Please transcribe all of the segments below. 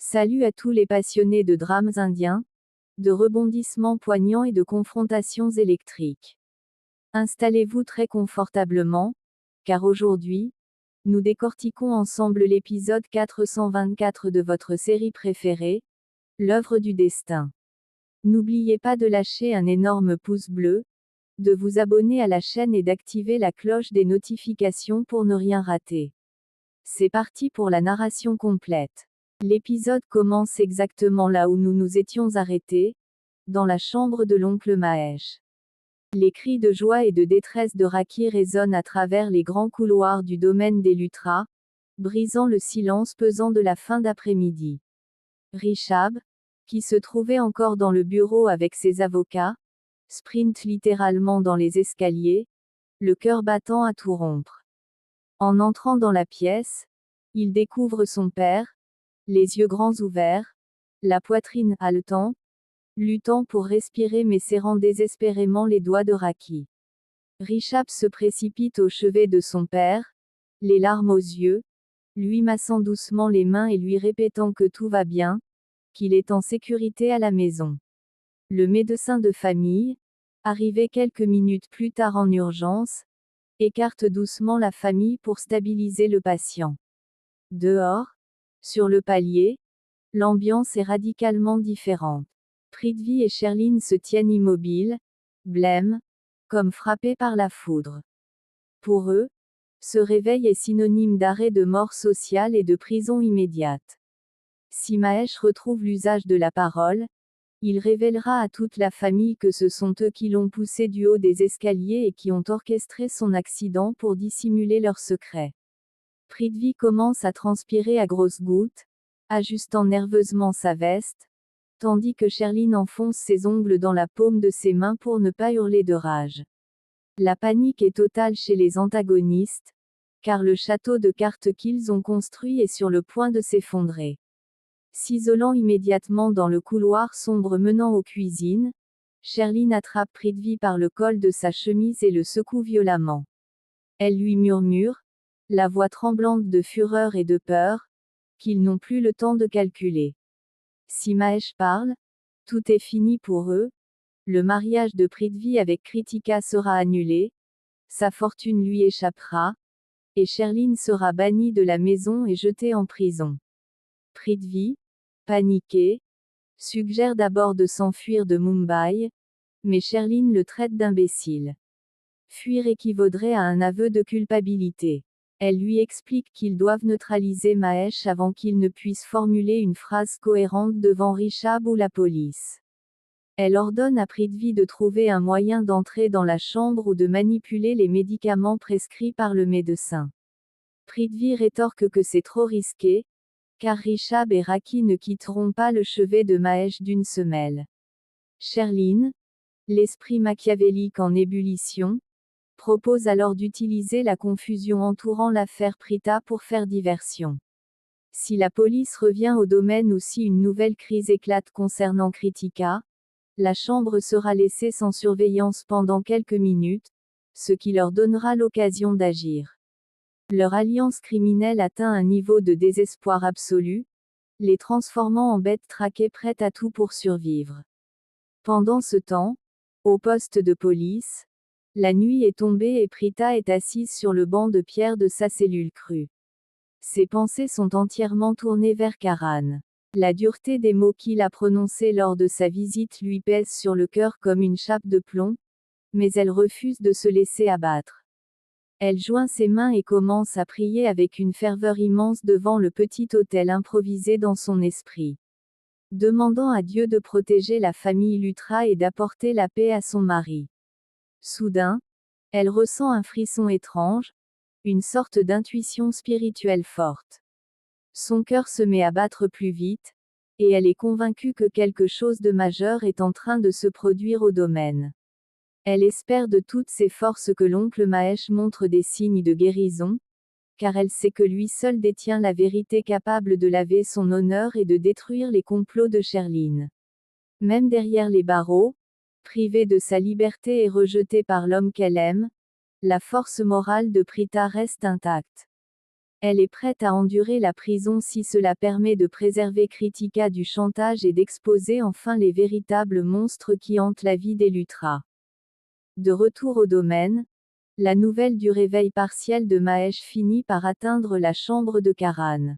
Salut à tous les passionnés de drames indiens, de rebondissements poignants et de confrontations électriques. Installez-vous très confortablement, car aujourd'hui, nous décortiquons ensemble l'épisode 424 de votre série préférée, L'œuvre du destin. N'oubliez pas de lâcher un énorme pouce bleu, de vous abonner à la chaîne et d'activer la cloche des notifications pour ne rien rater. C'est parti pour la narration complète. L'épisode commence exactement là où nous nous étions arrêtés, dans la chambre de l'oncle Mahesh. Les cris de joie et de détresse de Raki résonnent à travers les grands couloirs du domaine des Luthra, brisant le silence pesant de la fin d'après-midi. Rishab, qui se trouvait encore dans le bureau avec ses avocats, sprint littéralement dans les escaliers, le cœur battant à tout rompre. En entrant dans la pièce, il découvre son père, les yeux grands ouverts, la poitrine haletant, luttant pour respirer mais serrant désespérément les doigts de Raki. Rishab se précipite au chevet de son père, les larmes aux yeux, lui massant doucement les mains et lui répétant que tout va bien, qu'il est en sécurité à la maison. Le médecin de famille, arrivé quelques minutes plus tard en urgence, écarte doucement la famille pour stabiliser le patient. Dehors, sur le palier, l'ambiance est radicalement différente. Prithvi et Sherline se tiennent immobiles, blêmes, comme frappés par la foudre. Pour eux, ce réveil est synonyme d'arrêt de mort sociale et de prison immédiate. Si Mahesh retrouve l'usage de la parole, il révélera à toute la famille que ce sont eux qui l'ont poussé du haut des escaliers et qui ont orchestré son accident pour dissimuler leur secret. Prithvi commence à transpirer à grosses gouttes, ajustant nerveusement sa veste, tandis que Sherline enfonce ses ongles dans la paume de ses mains pour ne pas hurler de rage. La panique est totale chez les antagonistes, car le château de cartes qu'ils ont construit est sur le point de s'effondrer. S'isolant immédiatement dans le couloir sombre menant aux cuisines, Sherline attrape Prithvi par le col de sa chemise et le secoue violemment. Elle lui murmure, la voix tremblante de fureur et de peur, qu'ils n'ont plus le temps de calculer. Si Mahesh parle, tout est fini pour eux, le mariage de Prithvi avec Kritika sera annulé, sa fortune lui échappera, et Sherline sera bannie de la maison et jetée en prison. Prithvi, paniqué, suggère d'abord de s'enfuir de Mumbai, mais Sherline le traite d'imbécile. Fuir équivaudrait à un aveu de culpabilité. Elle lui explique qu'ils doivent neutraliser Mahesh avant qu'il ne puisse formuler une phrase cohérente devant Rishab ou la police. Elle ordonne à Prithvi de trouver un moyen d'entrer dans la chambre ou de manipuler les médicaments prescrits par le médecin. Prithvi rétorque que c'est trop risqué, car Rishab et Raki ne quitteront pas le chevet de Mahesh d'une semelle. Sherline, l'esprit machiavélique en ébullition, propose alors d'utiliser la confusion entourant l'affaire Prita pour faire diversion. Si la police revient au domaine ou si une nouvelle crise éclate concernant Kritika, la chambre sera laissée sans surveillance pendant quelques minutes, ce qui leur donnera l'occasion d'agir. Leur alliance criminelle atteint un niveau de désespoir absolu, les transformant en bêtes traquées prêtes à tout pour survivre. Pendant ce temps, au poste de police, la nuit est tombée et Prita est assise sur le banc de pierre de sa cellule crue. Ses pensées sont entièrement tournées vers Karan. La dureté des mots qu'il a prononcés lors de sa visite lui pèse sur le cœur comme une chape de plomb, mais elle refuse de se laisser abattre. Elle joint ses mains et commence à prier avec une ferveur immense devant le petit autel improvisé dans son esprit. Demandant à Dieu de protéger la famille Luthra et d'apporter la paix à son mari. Soudain, elle ressent un frisson étrange, une sorte d'intuition spirituelle forte. Son cœur se met à battre plus vite, et elle est convaincue que quelque chose de majeur est en train de se produire au domaine. Elle espère de toutes ses forces que l'oncle Mahesh montre des signes de guérison, car elle sait que lui seul détient la vérité capable de laver son honneur et de détruire les complots de Sherline. Même derrière les barreaux, privée de sa liberté et rejetée par l'homme qu'elle aime, la force morale de Prita reste intacte. Elle est prête à endurer la prison si cela permet de préserver Kritika du chantage et d'exposer enfin les véritables monstres qui hantent la vie d'Elytra. De retour au domaine, la nouvelle du réveil partiel de Mahesh finit par atteindre la chambre de Karan.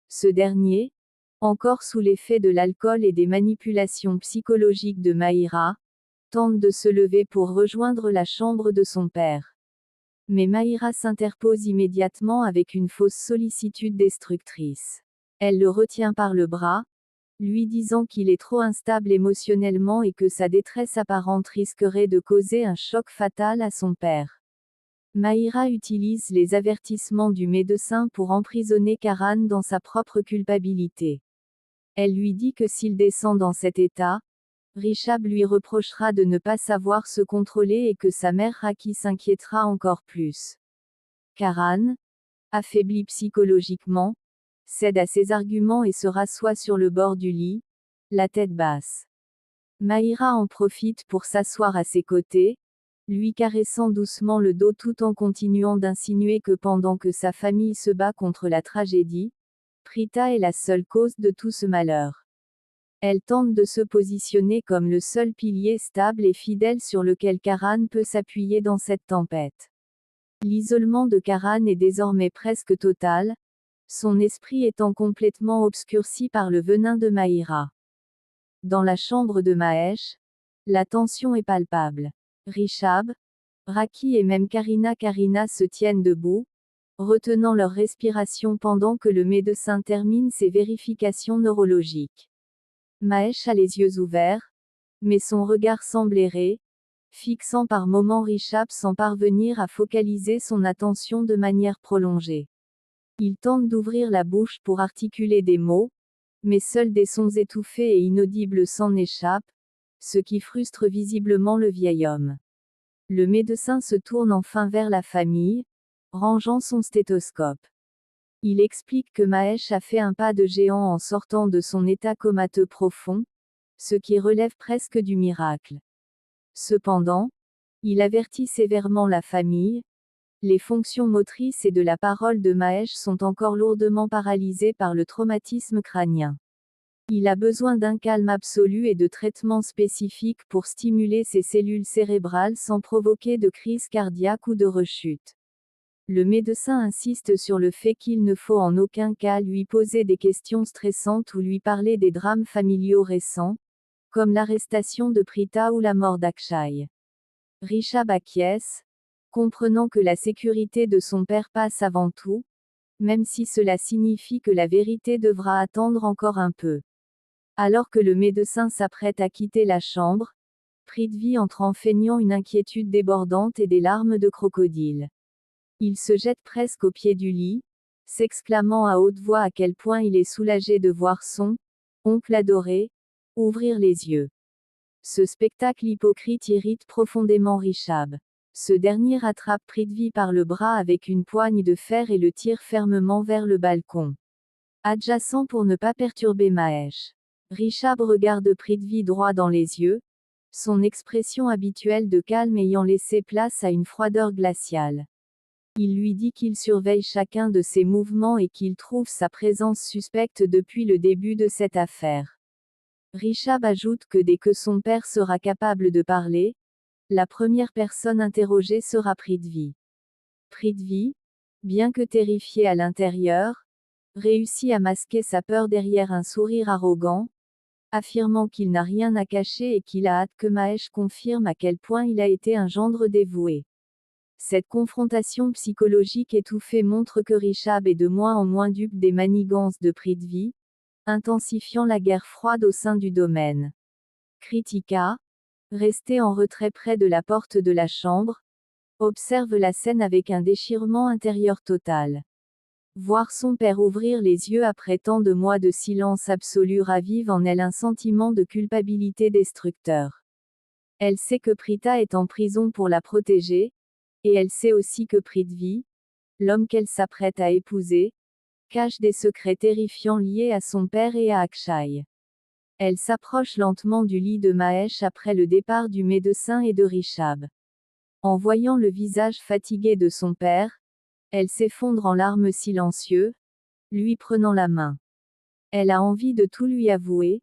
Ce dernier, encore sous l'effet de l'alcool et des manipulations psychologiques de Mahira, tente de se lever pour rejoindre la chambre de son père. Mais Mahira s'interpose immédiatement avec une fausse sollicitude destructrice. Elle le retient par le bras, lui disant qu'il est trop instable émotionnellement et que sa détresse apparente risquerait de causer un choc fatal à son père. Mahira utilise les avertissements du médecin pour emprisonner Karan dans sa propre culpabilité. Elle lui dit que s'il descend dans cet état, Rishabh lui reprochera de ne pas savoir se contrôler et que sa mère Raki s'inquiétera encore plus. Karan, affaibli psychologiquement, cède à ses arguments et se rassoit sur le bord du lit, la tête basse. Mahira en profite pour s'asseoir à ses côtés, lui caressant doucement le dos tout en continuant d'insinuer que pendant que sa famille se bat contre la tragédie, Prita est la seule cause de tout ce malheur. Elle tente de se positionner comme le seul pilier stable et fidèle sur lequel Karan peut s'appuyer dans cette tempête. L'isolement de Karan est désormais presque total, son esprit étant complètement obscurci par le venin de Mahira. Dans la chambre de Mahesh, la tension est palpable. Rishabh, Raki et même Karina se tiennent debout, retenant leur respiration pendant que le médecin termine ses vérifications neurologiques. Mahesh a les yeux ouverts, mais son regard semble errer, fixant par moments Rishabh sans parvenir à focaliser son attention de manière prolongée. Il tente d'ouvrir la bouche pour articuler des mots, mais seuls des sons étouffés et inaudibles s'en échappent, ce qui frustre visiblement le vieil homme. Le médecin se tourne enfin vers la famille, rangeant son stéthoscope. Il explique que Mahesh a fait un pas de géant en sortant de son état comateux profond, ce qui relève presque du miracle. Cependant, il avertit sévèrement la famille, les fonctions motrices et de la parole de Mahesh sont encore lourdement paralysées par le traumatisme crânien. Il a besoin d'un calme absolu et de traitements spécifiques pour stimuler ses cellules cérébrales sans provoquer de crise cardiaque ou de rechute. Le médecin insiste sur le fait qu'il ne faut en aucun cas lui poser des questions stressantes ou lui parler des drames familiaux récents, comme l'arrestation de Prita ou la mort d'Akshay. Rishabh acquiesce, comprenant que la sécurité de son père passe avant tout, même si cela signifie que la vérité devra attendre encore un peu. Alors que le médecin s'apprête à quitter la chambre, Prithvi entre en feignant une inquiétude débordante et des larmes de crocodile. Il se jette presque au pied du lit, s'exclamant à haute voix à quel point il est soulagé de voir son oncle adoré ouvrir les yeux. Ce spectacle hypocrite irrite profondément Rishabh. Ce dernier attrape Prithvi par le bras avec une poigne de fer et le tire fermement vers le balcon adjacent pour ne pas perturber Mahesh. Rishabh regarde Prithvi droit dans les yeux, son expression habituelle de calme ayant laissé place à une froideur glaciale. Il lui dit qu'il surveille chacun de ses mouvements et qu'il trouve sa présence suspecte depuis le début de cette affaire. Rishabh ajoute que dès que son père sera capable de parler, la première personne interrogée sera Prithvi. Prithvi, bien que terrifié à l'intérieur, réussit à masquer sa peur derrière un sourire arrogant, affirmant qu'il n'a rien à cacher et qu'il a hâte que Mahesh confirme à quel point il a été un gendre dévoué. Cette confrontation psychologique étouffée montre que Rishabh est de moins en moins dupe des manigances de Prithvi, intensifiant la guerre froide au sein du domaine. Kritika, restée en retrait près de la porte de la chambre, observe la scène avec un déchirement intérieur total. Voir son père ouvrir les yeux après tant de mois de silence absolu ravive en elle un sentiment de culpabilité destructeur. Elle sait que Prita est en prison pour la protéger, et elle sait aussi que Prithvi, l'homme qu'elle s'apprête à épouser, cache des secrets terrifiants liés à son père et à Akshay. Elle s'approche lentement du lit de Mahesh après le départ du médecin et de Rishabh. En voyant le visage fatigué de son père, Elle s'effondre en larmes silencieux, lui prenant la main. Elle a envie de tout lui avouer,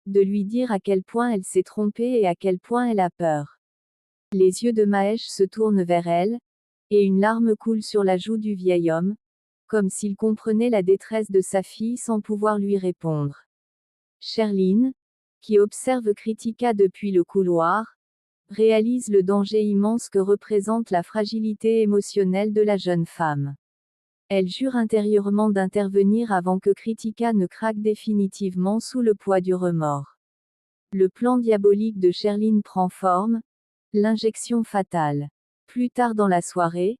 de lui dire à quel point elle s'est trompée et à quel point elle a peur. Les yeux de Mahesh se tournent vers elle, et une larme coule sur la joue du vieil homme, comme s'il comprenait la détresse de sa fille sans pouvoir lui répondre. Sherline, qui observe Kritika depuis le couloir, réalise le danger immense que représente la fragilité émotionnelle de la jeune femme. Elle jure intérieurement d'intervenir avant que Kritika ne craque définitivement sous le poids du remords. Le plan diabolique de Sherline prend forme, l'injection fatale. Plus tard dans la soirée,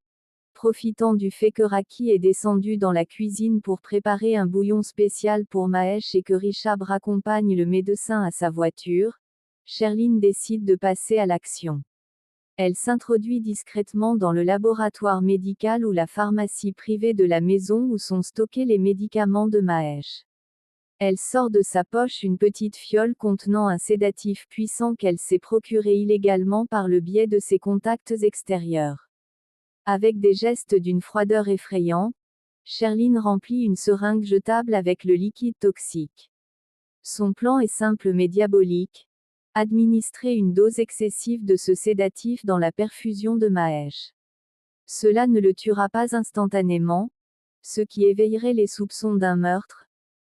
profitant du fait que Raki est descendu dans la cuisine pour préparer un bouillon spécial pour Mahesh et que Rishabh raccompagne le médecin à sa voiture, Sherline décide de passer à l'action. Elle s'introduit discrètement dans le laboratoire médical ou la pharmacie privée de la maison où sont stockés les médicaments de Mahesh. Elle sort de sa poche une petite fiole contenant un sédatif puissant qu'elle s'est procuré illégalement par le biais de ses contacts extérieurs. Avec des gestes d'une froideur effrayante, Sherline remplit une seringue jetable avec le liquide toxique. Son plan est simple mais diabolique. Administrer une dose excessive de ce sédatif dans la perfusion de Mahesh. Cela ne le tuera pas instantanément, ce qui éveillerait les soupçons d'un meurtre,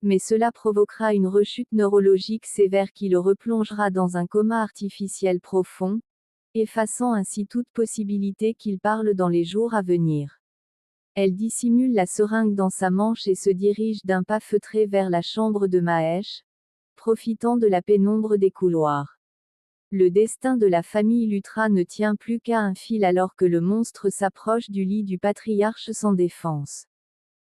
mais cela provoquera une rechute neurologique sévère qui le replongera dans un coma artificiel profond, effaçant ainsi toute possibilité qu'il parle dans les jours à venir. Elle dissimule la seringue dans sa manche et se dirige d'un pas feutré vers la chambre de Mahesh, profitant de la pénombre des couloirs. Le destin de la famille Lutra ne tient plus qu'à un fil alors que le monstre s'approche du lit du patriarche sans défense.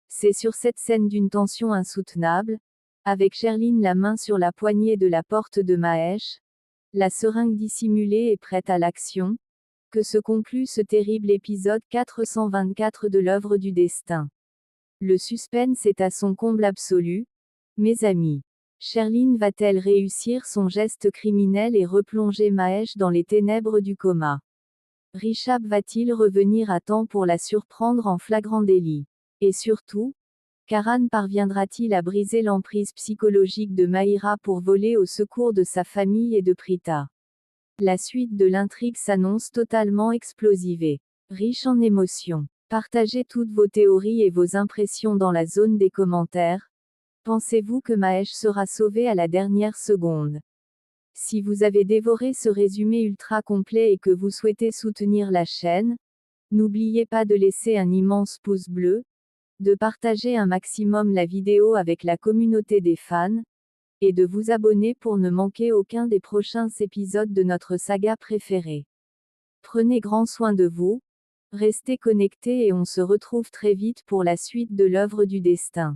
C'est sur cette scène d'une tension insoutenable, avec Sherline la main sur la poignée de la porte de Mahesh, la seringue dissimulée et prête à l'action, que se conclut ce terrible épisode 424 de l'œuvre du destin. Le suspense est à son comble absolu, mes amis. Sherline va-t-elle réussir son geste criminel et replonger Mahesh dans les ténèbres du coma? Rishabh va-t-il revenir à temps pour la surprendre en flagrant délit? Et surtout, Karan parviendra-t-il à briser l'emprise psychologique de Mahira pour voler au secours de sa famille et de Prita? La suite de l'intrigue s'annonce totalement explosive. Riche en émotions. Partagez toutes vos théories et vos impressions dans la zone des commentaires. Pensez-vous que Mahesh sera sauvé à la dernière seconde? Si vous avez dévoré ce résumé ultra complet et que vous souhaitez soutenir la chaîne, n'oubliez pas de laisser un immense pouce bleu, de partager un maximum la vidéo avec la communauté des fans, et de vous abonner pour ne manquer aucun des prochains épisodes de notre saga préférée. Prenez grand soin de vous, restez connectés et on se retrouve très vite pour la suite de l'œuvre du destin.